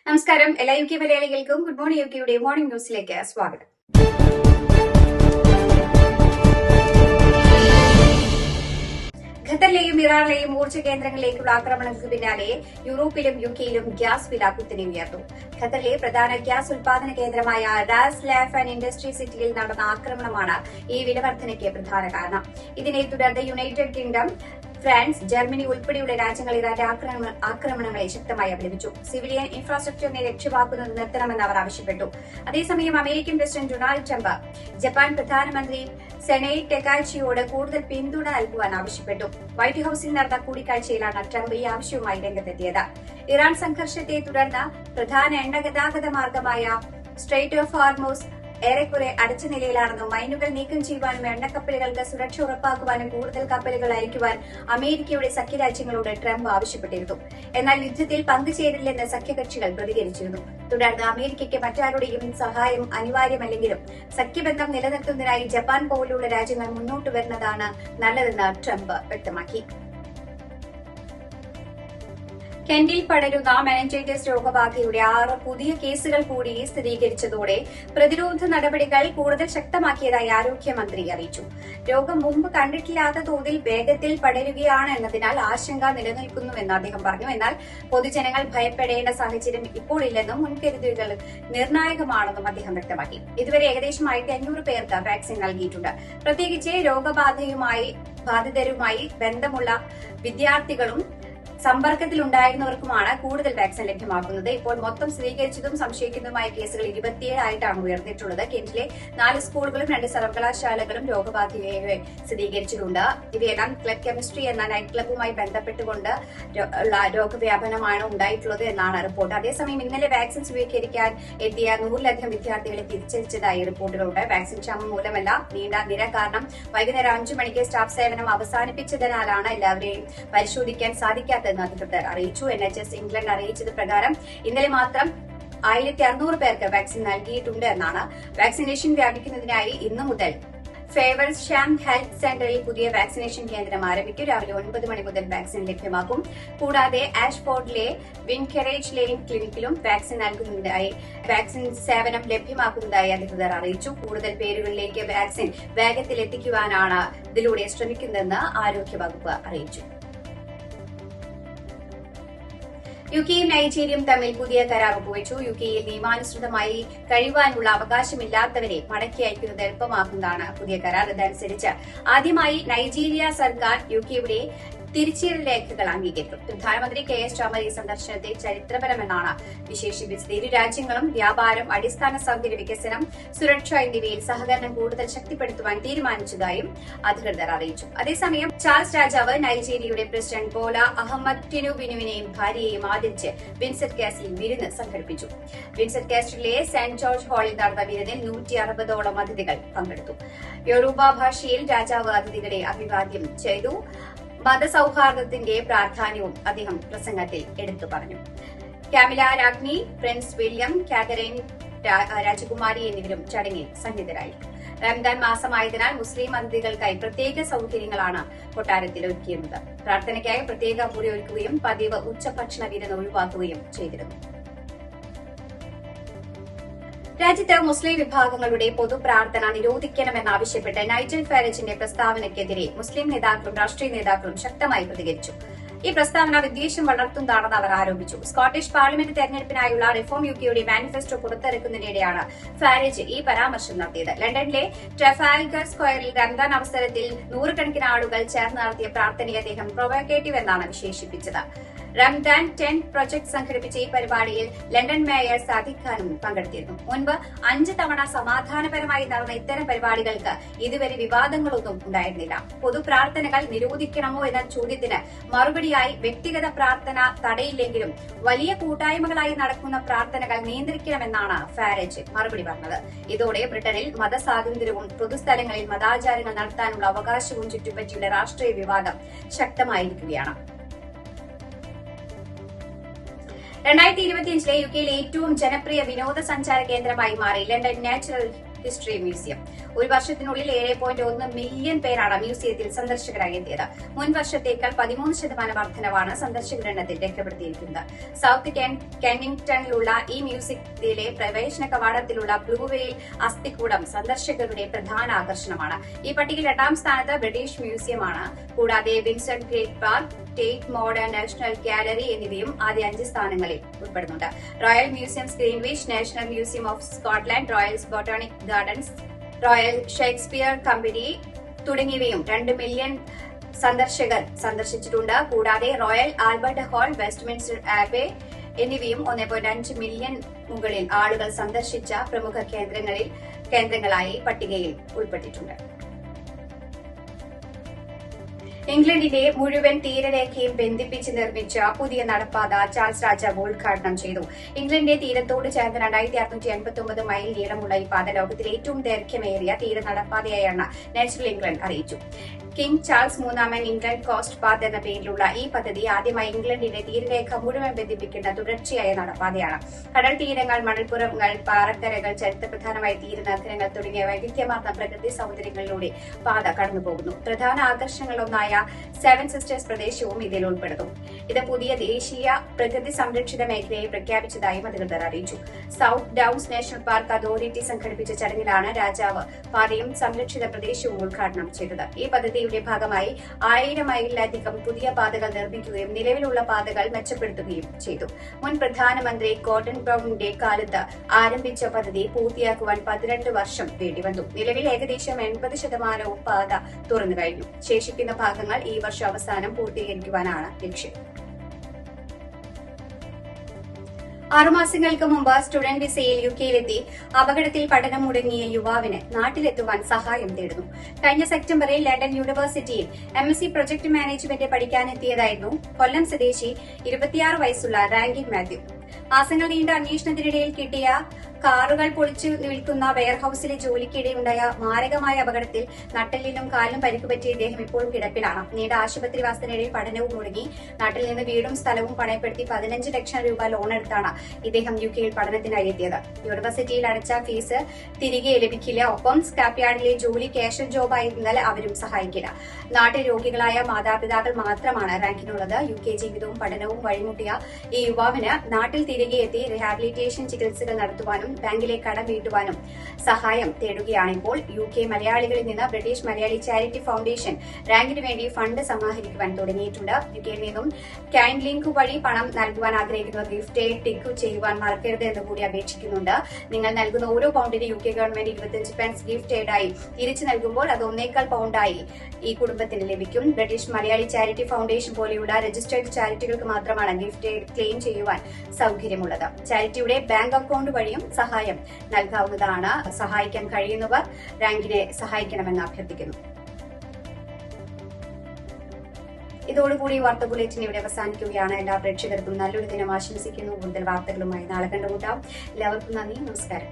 നമസ്കാരം. എല്ലാ U K മലയാളികൾക്കും ഗുഡ് മോർണിംഗ് യു കെയുടെ മോർണിംഗ് ന്യൂസിലേക്ക് സ്വാഗതം. ഖത്തറിലെയും ഇറാനിലെയും ഊർജ്ജ കേന്ദ്രങ്ങളിലേക്കുള്ള ആക്രമണങ്ങൾക്ക് പിന്നാലെ യൂറോപ്പിലും യു കെയിലും ഗ്യാസ് വില കുത്തനെ ഉയർന്നു. ഖത്തറിലെ പ്രധാന ഗ്യാസ് ഉൽപാദന കേന്ദ്രമായ റാസ് ലാഫ് ആൻഡ് ഇൻഡസ്ട്രി സിറ്റിയിൽ നടന്ന ആക്രമണമാണ് ഈ വിലവർദ്ധനയ്ക്ക് പ്രധാന കാരണം. ഇതിനെ തുടർന്ന് യുണൈറ്റഡ് കിങ്ഡം, ഫ്രാൻസ്, ജർമ്മനി ഉൾപ്പെടെയുള്ള രാജ്യങ്ങൾ ഇറാന്റെ ആക്രമണങ്ങളെ ശക്തമായി അപലപിച്ചു. സിവിലിയൻ ഇൻഫ്രാസ്ട്രക്ചറിനെ ലക്ഷ്യമാക്കുന്നത് നിർത്തണമെന്ന് അവർ ആവശ്യപ്പെട്ടു. അതേസമയം American president Donald Trump Japan പ്രധാനമന്ത്രി സെനൈ ടെക്കാച്ചിയോട് കൂടുതൽ പിന്തുണ നൽകുവാൻ ആവശ്യപ്പെട്ടു. വൈറ്റ് ഹൌസിൽ നടന്ന കൂടിക്കാഴ്ചയിലാണ് ട്രംപ് ഈ ആവശ്യവുമായി രംഗത്തെത്തിയത്. ഇറാൻ സംഘർഷത്തെ തുടർന്ന് പ്രധാന എണ്ണ ഗതാഗത മാർഗമായ സ്ട്രെയിറ്റ് ഓഫ് ഹോർമൂസ് ഏറെക്കുറെ അടച്ച നിലയിലാണെന്നും മൈനുകൾ നീക്കം ചെയ്യുവാനും എണ്ണക്കപ്പലുകൾക്ക് സുരക്ഷ ഉറപ്പാക്കുവാനും കൂടുതൽ കപ്പലുകൾ അയക്കുവാൻ അമേരിക്കയുടെ സഖ്യരാജ്യങ്ങളോട് ട്രംപ് ആവശ്യപ്പെട്ടിരുന്നു. എന്നാൽ യുദ്ധത്തിൽ പങ്കുചേരില്ലെന്ന് സഖ്യകക്ഷികൾ പ്രതികരിച്ചിരുന്നു. തുടർന്ന് അമേരിക്കയ്ക്ക് മറ്റാരുടെയും സഹായം അനിവാര്യമല്ലെങ്കിലും സഖ്യബന്ധം നിലനിർത്തുന്നതിനായി ജപ്പാൻ പോലുള്ള രാജ്യങ്ങൾ മുന്നോട്ട് വരുന്നതാണ് നല്ലതെന്ന് ട്രംപ് വ്യക്തമാക്കി. കെന്റിൽ പടരുന്ന മെനിഞ്ചൈറ്റിസ് രോഗബാധയുടെ 6 പുതിയ കേസുകൾ കൂടി സ്ഥിരീകരിച്ചതോടെ പ്രതിരോധ നടപടികൾ കൂടുതൽ ശക്തമാക്കിയതായി ആരോഗ്യമന്ത്രി അറിയിച്ചു. രോഗം മുമ്പ് കണ്ടിട്ടില്ലാത്ത തോതിൽ വേഗത്തിൽ പടരുകയാണ് എന്നതിനാൽ ആശങ്ക നിലനിൽക്കുന്നുവെന്ന് അദ്ദേഹം പറഞ്ഞു. എന്നാൽ പൊതുജനങ്ങൾ ഭയപ്പെടേണ്ട സാഹചര്യം ഇപ്പോൾ ഇല്ലെന്നും മുൻകരുതലുകൾ നിർണായകമാണെന്നും അദ്ദേഹം വ്യക്തമാക്കി. ഇതുവരെ ഏകദേശം 1500 പേർക്ക് വാക്സിൻ നൽകിയിട്ടുണ്ട്. പ്രത്യേകിച്ച് ബാധിതരുമായി ബന്ധമുള്ള വിദ്യാർത്ഥികളും സമ്പർക്കത്തിലുണ്ടായിരുന്നവർക്കുമാണ് കൂടുതൽ വാക്സിൻ ലഭ്യമാക്കുന്നത്. ഇപ്പോൾ മൊത്തം സ്ഥിരീകരിച്ചതും സംശയിക്കുന്നതുമായ കേസുകൾ 27 ആയിട്ടാണ് ഉയർന്നിട്ടുള്ളത്. കെന്റിലെ 4 സ്കൂളുകളും 2 സർവകലാശാലകളും രോഗബാധയെ സ്ഥിരീകരിച്ചിട്ടുണ്ട്. ഇവയെല്ലാം ക്ലബ് കെമിസ്ട്രി എന്ന നൈറ്റ് ക്ലബ്ബുമായി ബന്ധപ്പെട്ടുകൊണ്ട് രോഗവ്യാപനമാണ് ഉണ്ടായിട്ടുള്ളത് എന്നാണ് റിപ്പോർട്ട്. അതേസമയം ഇന്നലെ വാക്സിൻ സ്വീകരിക്കാൻ എത്തിയ 100-ലധികം വിദ്യാർത്ഥികളെ തിരിച്ചയച്ചതായി റിപ്പോർട്ടുകളുണ്ട്. വാക്സിൻ ക്ഷാമം മൂലമല്ല, നീണ്ട നിര കാരണം വൈകുന്നേരം 5 മണിക്ക് സ്റ്റാഫ് സേവനം അവസാനിപ്പിച്ചതിനാലാണ് എല്ലാവരെയും പരിശോധിക്കാൻ സാധിക്കാത്തത് അധികൃതർ അറിയിച്ചു. NHS ഇംഗ്ലണ്ട് അറിയിച്ചത് പ്രകാരം ഇന്നലെ മാത്രം 1600 പേർക്ക് വാക്സിൻ നൽകിയിട്ടുണ്ട് എന്നാണ്. വാക്സിനേഷൻ വ്യാപിക്കുന്നതിനായി ഇന്നു മുതൽ ഫേവർഷാം ഹെൽത്ത് സെന്ററിൽ പുതിയ വാക്സിനേഷൻ കേന്ദ്രം ആരംഭിക്കും. രാവിലെ 9 മണി മുതൽ വാക്സിൻ ലഭ്യമാക്കും. കൂടാതെ ആഷ്ഫോർഡിലെ വിൻകറേജ് ലെയിൻ ക്ലിനിക്കിലും വാക്സിൻ സേവനം ലഭ്യമാക്കുന്നതായി അധികൃതർ അറിയിച്ചു. കൂടുതൽ പേരുകളിലേക്ക് വാക്സിൻ വേഗത്തിൽ എത്തിക്കുവാനാണ് ഇതിലൂടെ ശ്രമിക്കുന്നതെന്ന് ആരോഗ്യവകുപ്പ് അറിയിച്ചു. യു കെയും നൈജീരിയയും തമ്മിൽ പുതിയ കരാർ ഒപ്പുവച്ചു. യു കെയിൽ നിയമാനുസൃതമായി കഴിയുവാനുള്ള അവകാശമില്ലാത്തവരെ മടക്കി അയക്കുന്നത് എളുപ്പമാക്കുന്നതാണ് പുതിയ കരാർ. ഇതനുസരിച്ച് ആദ്യമായി നൈജീരിയ സർക്കാർ യു കെയുടെ തിരിച്ചറിയൽ രേഖകൾ അംഗീകരിക്കും. പ്രധാനമന്ത്രി KS ചാമർ ഈ സന്ദർശനത്തെ ചരിത്രപരമെന്നാണ് വിശേഷിപ്പിച്ചത്. ഇരു രാജ്യങ്ങളും വ്യാപാരം, അടിസ്ഥാന സൌകര്യ വികസനം, സുരക്ഷ എന്നിവയിൽ സഹകരണം കൂടുതൽ ശക്തിപ്പെടുത്തുവാൻ തീരുമാനിച്ചതായും അധികൃതർ അറിയിച്ചു. അതേസമയം ചാൾസ് രാജാവ് നൈജീരിയയുടെ പ്രസിഡന്റ് ബോല അഹമ്മദ് ടിനുബിനുവിനെയും ഭാര്യയെയും ആദരിച്ച് വിൻസെന്റ് കാസിൽ വിരുന്ന് സംഘടിപ്പിച്ചു. വിൻസെന്റ് കാസിലെ സെന്റ് ജോർജ് ഹാളിൽ നടന്ന വിരുന്നിൽ 160ഓളം അതിഥികൾ പങ്കെടുത്തു. യോറൂബ ഭാഷയിൽ രാജാവ് അതിഥികളെ അഭിവാദ്യം ചെയ്തു. മതസൌഹാർദ്ദത്തിന്റെ പ്രാധാന്യവും അദ്ദേഹം പ്രസംഗത്തിൽ എടുത്തു പറഞ്ഞു. കാമില രാജ്ഞി, പ്രിൻസ് വില്യം, കാതറിൻ രാജകുമാരി എന്നിവരും ചടങ്ങിൽ സന്നിധരായി. റംദാൻ മാസമായതിനാൽ മുസ്ലിം അതിഥികൾക്കായി പ്രത്യേക സൌകര്യങ്ങളാണ് കൊട്ടാരത്തിൽ ഒരുക്കിയിരുന്നത്. പ്രാർത്ഥനയ്ക്കായി പ്രത്യേക മുറി ഒരുക്കുകയും പതിവ് ഉച്ചഭക്ഷണ വിരുന്ന് ഒഴിവാക്കുകയും ചെയ്തിരുന്നു. രാജ്യത്ത് മുസ്ലിം വിഭാഗങ്ങളുടെ പൊതുപ്രാർത്ഥന നിരോധിക്കണമെന്നാവശ്യപ്പെട്ട് നൈജൽ ഫാരജിന്റെ പ്രസ്താവനയ്ക്കെതിരെ മുസ്ലിം നേതാക്കളും രാഷ്ട്രീയ നേതാക്കളും ശക്തമായി പ്രതികരിച്ചു. ഈ പ്രസ്താവന വിദ്വേഷം വളർത്തുന്നതാണെന്ന് അവർ ആരോപിച്ചു. സ്കോട്ടിഷ് പാർലമെന്റ് തെരഞ്ഞെടുപ്പിനായുള്ള റിഫോം യുകെയുടെ മാനിഫെസ്റ്റോ പുറത്തിറക്കുന്നതിനിടെയാണ് ഫാരജ് ഈ പരാമർശം നടത്തിയത്. ലണ്ടനിലെ ട്രഫാൽഗർ സ്ക്വയറിൽ റംദാൻ അവസരത്തിൽ 100 കണക്കിന് ആളുകൾ ചേർന്ന് നടത്തിയ പ്രാർത്ഥനയെ അദ്ദേഹം പ്രൊവോക്കേറ്റീവ് എന്നാണ് വിശേഷിപ്പിച്ചത്. റംദാൻ 10 പ്രൊജക്ട് സംഘടിപ്പിച്ച ഈ പരിപാടിയിൽ ലണ്ടൻ മേയർ സാദിഖ് ഖാനും പങ്കെടുത്തിരുന്നു. മുൻപ് 5 തവണ സമാധാനപരമായി നടന്ന ഇത്തരം പരിപാടികൾക്ക് ഇതുവരെ വിവാദങ്ങളൊന്നും ഉണ്ടായിരുന്നില്ല. പൊതുപ്രാർത്ഥനകൾ നിരോധിക്കണമോ എന്ന ചോദ്യത്തിന് മറുപടിയായി വ്യക്തിഗത പ്രാർത്ഥന തടയില്ലെങ്കിലും വലിയ കൂട്ടായ്മകളായി നടക്കുന്ന പ്രാർത്ഥനകൾ നിയന്ത്രിക്കണമെന്നാണ് ഫാരജ് മറുപടി പറഞ്ഞത്. ഇതോടെ ബ്രിട്ടനിൽ മതസ്വാതന്ത്ര്യവും പൊതുസ്ഥലങ്ങളിൽ മതാചാരങ്ങൾ നടത്താനുള്ള അവകാശവും ചുറ്റിപ്പറ്റിയുള്ള രാഷ്ട്രീയ വിവാദം ശക്തമായിരിക്കുകയാണ്. 2025 യുകെയിലെ ഏറ്റവും ജനപ്രിയ വിനോദസഞ്ചാര കേന്ദ്രമായി മാറി ലണ്ടൻ നാച്ചുറൽ ഹിസ്റ്ററി മ്യൂസിയം. ഒരു വർഷത്തിനുള്ളിൽ 7.1 മില്യൺ പേരാണ് മ്യൂസിയത്തിൽ സന്ദർശകരായി എത്തിയത്. മുൻ വർഷത്തേക്കാൾ 13% വർധനവാണ് സന്ദർശകരുടെ എണ്ണത്തിൽ രേഖപ്പെടുത്തിയിരിക്കുന്നത്. സൌത്ത് കെന്നിംഗ്ടണിലുള്ള ഈ മ്യൂസിയത്തിലെ പ്രവേശന കവാടത്തിലുള്ള ബ്ലൂ വെയിൽ അസ്ഥികൂടം സന്ദർശകരുടെ പ്രധാന ആകർഷണമാണ്. ഈ പട്ടികയിൽ 8ാം സ്ഥാനത്ത് ബ്രിട്ടീഷ് മ്യൂസിയമാണ്. കൂടാതെ Vincent great park, state modern national gallery എന്നിവയും ആദ്യ 5 സ്ഥാനങ്ങളിൽ ഉൾപ്പെടുന്നുണ്ട്. Royal museums Greenwich, national museum of Scotland, royal botanic gardens, royal Shakespeare company തുടങ്ങിയവയും 2 മില്യൺ സന്ദർശകർ സന്ദർശിച്ചിട്ടുണ്ട്. കൂടാതെ royal Albert hall, Westminster Abe എന്നിവയും 1.5 മില്യൺ മുകളിൽ ആളുകൾ സന്ദർശിച്ച പ്രമുഖ കേന്ദ്രങ്ങളായി പട്ടികയിൽ ഉൾപ്പെട്ടിട്ടുണ്ട്. ഇംഗ്ലണ്ടിന്റെ മുഴുവൻ തീരരേഖയും ബന്ധിപ്പിച്ച് നിർമ്മിച്ച പുതിയ നടപ്പാത ചാൾസ് രാജാവ് ഉദ്ഘാടനം ചെയ്തു. ഇംഗ്ലണ്ടിന്റെ തീരത്തോട് ചേർന്ന് 2689 മൈൽ നീളമുള്ള ഈ പാത ലോകത്തിലെ ഏറ്റവും ദൈർഘ്യമേറിയ തീര നടപ്പാതയായാണ് നാച്ചുറൽ ഇംഗ്ലണ്ട് അറിയിച്ചു. കിങ് ചാൾസ് മൂന്നാമൻ ഇംഗ്ലണ്ട് കോസ്റ്റ് പാത്ത് എന്ന പേരിലുള്ള ഈ പദ്ധതി ആദ്യമായി ഇംഗ്ലണ്ടിന്റെ തീരരേഖ മുഴുവൻ ബന്ധിപ്പിക്കുന്ന തുടർച്ചയായ നടപ്പാതയാണ്. കടൽ തീരങ്ങൾ, മണൽപ്പുറങ്ങൾ, പാറക്കരകൾ, ചരിത്രപ്രധാനമായ തീരനഗരങ്ങൾ തുടങ്ങിയ വൈവിധ്യമാർന്ന പ്രകൃതി സൗന്ദര്യങ്ങളിലൂടെ പാത കടന്നുപോകുന്നു. പ്രധാന ആകർഷണങ്ങളൊന്നായ 7 സിസ്റ്റേഴ്സ് പ്രദേശവും ഇതിൽ ഉൾപ്പെടുന്നു. ഇത് പുതിയ ദേശീയ പ്രകൃതി സംരക്ഷിത മേഖലയെ പ്രഖ്യാപിച്ചതായും അധികൃതർ അറിയിച്ചു. South downs national park authority സംഘടിപ്പിച്ച ചടങ്ങിലാണ് രാജാവ് പാതയും സംരക്ഷിത പ്രദേശവും ഉദ്ഘാടനം ചെയ്തത്. ഈ പദ്ധതിയുടെ ഭാഗമായി 1000 മൈലിലധികം പുതിയ പാതകൾ നിർമ്മിക്കുകയും നിലവിലുള്ള പാതകൾ മെച്ചപ്പെടുത്തുകയും ചെയ്തു. മുൻ പ്രധാനമന്ത്രി ഗോർഡൻ ബ്രൌണിന്റെ കാലത്ത് ആരംഭിച്ച പദ്ധതി പൂർത്തിയാക്കുവാൻ 12 വർഷം വേണ്ടിവന്നു. നിലവിൽ ഏകദേശം 80% പാത തുറന്നു കഴിഞ്ഞു. ശേഷിക്കുന്ന ഭാഗങ്ങൾ ഈ വർഷം അവസാനം പൂർത്തീകരിക്കുവാനാണ് ലക്ഷ്യം. 6 മാസങ്ങൾക്ക് മുമ്പ് സ്റ്റുഡന്റ് വിസയിൽ യുകെയിലെത്തി അപകടത്തിൽ പഠനം മുടങ്ങിയ യുവാവിന് നാട്ടിലെത്തുവാൻ സഹായം തേടുന്നു. കഴിഞ്ഞ സെപ്റ്റംബറിൽ ലണ്ടൻ യൂണിവേഴ്സിറ്റിയിൽ MSc പ്രൊജക്ട് മാനേജ്മെന്റ് പഠിക്കാനെത്തിയതായിരുന്നു കൊല്ലം സ്വദേശി 26 വയസ്സുള്ള റാങ്കിൻ മാത്യു. മാസങ്ങൾ നീണ്ട അന്വേഷണത്തിനിടയിൽ കിട്ടിയ കാറുകൾ പൊളിച്ചു നിൽക്കുന്ന വെയർഹൌസിലെ ജോലിക്കിടെയുണ്ടായ മാരകമായ അപകടത്തിൽ നട്ടെല്ലിനും കാലിനും പരിക്കുപറ്റിയ ഇദ്ദേഹം ഇപ്പോഴും കിടപ്പിലാണ്. നീണ്ട ആശുപത്രിവാസത്തിനിടയിൽ പഠനവും മുടങ്ങി. നാട്ടിൽ നിന്ന് വീടും സ്ഥലവും പണയപ്പെടുത്തി 15 ലക്ഷം രൂപ ലോണെടുത്താണ് ഇദ്ദേഹം യുകെയിൽ പഠനത്തിനായി എത്തിയത്. യൂണിവേഴ്സിറ്റിയിൽ അടച്ച ഫീസ് തിരികെ ലഭിക്കില്ല. ഒപ്പം സ്ക്രാപ്പ് യാർഡിലെ ജോലി കാഷ്വൽ ജോബായിരുന്നാൽ അവരും സഹായിക്കില്ല. നാട്ടിൽ രോഗികളായ മാതാപിതാക്കൾ മാത്രമാണ് റാങ്കിനുള്ളത്. യുകെ ജീവിതവും പഠനവും വഴിമുട്ടിയ ഈ യുവാവിന് നാട്ടിൽ തിരികെ എത്തി റീഹാബിലിറ്റേഷൻ ചികിത്സകൾ നടത്തുവാനും ബാങ്കിലെ കടം വീട്ടുവാനും സഹായം തേടുകയാണിപ്പോൾ. യുകെ മലയാളികളിൽ നിന്ന് ബ്രിട്ടീഷ് മലയാളി ചാരിറ്റി ഫൗണ്ടേഷൻ റാങ്കിന് വേണ്ടി ഫണ്ട് സമാഹരിക്കുവാൻ തുടങ്ങിയിട്ടുണ്ട്. യുകെയിൽ നിന്നും ക്യാൻ ലിങ്ക് വഴി പണം നൽകുവാൻ ആഗ്രഹിക്കുന്നവർ ഗിഫ്റ്റ് എയ്ഡ് ടിക്ക് ചെയ്യുവാൻ മറക്കരുത് എന്ന് കൂടി അപേക്ഷിക്കുന്നുണ്ട്. നിങ്ങൾ നൽകുന്ന ഓരോ പൗണ്ടിന് യുകെ ഗവൺമെന്റ് 25 പെൻസ് ഗിഫ്റ്റ് എയ്ഡായി തിരിച്ചു നൽകുമ്പോൾ അത് 1.25 പൗണ്ടായി ഈ കുടുംബത്തിന് ലഭിക്കും. ബ്രിട്ടീഷ് മലയാളി ചാരിറ്റി ഫൗണ്ടേഷൻ പോലെയുള്ള രജിസ്റ്റേർഡ് ചാരിറ്റികൾക്ക് മാത്രമാണ് ഗിഫ്റ്റ് എയ്ഡ് ക്ലെയിം ചെയ്യുവാൻ സൌകര്യമുള്ളത്. ചാരിറ്റിയുടെ ബാങ്ക് അക്കൌണ്ട് വഴിയും സഹായം നൽകാവുന്നതാണ്. സഹായിക്കാൻ കഴിയുന്നവർ റാങ്കിനെ സഹായിക്കണമെന്ന് അഭ്യർത്ഥിക്കുന്നു. ഇതോടുകൂടി വാർത്താ ബുള്ളറ്റിൻ ഇവിടെ അവസാനിക്കുകയാണ്. എല്ലാ പ്രേക്ഷകർക്കും നല്ലൊരു ദിനം ആശംസിക്കുന്നു. കൂടുതൽ വാർത്തകളുമായി നാളെ കണ്ടുമുട്ടാം. എല്ലാവർക്കും നന്ദി, നമസ്കാരം.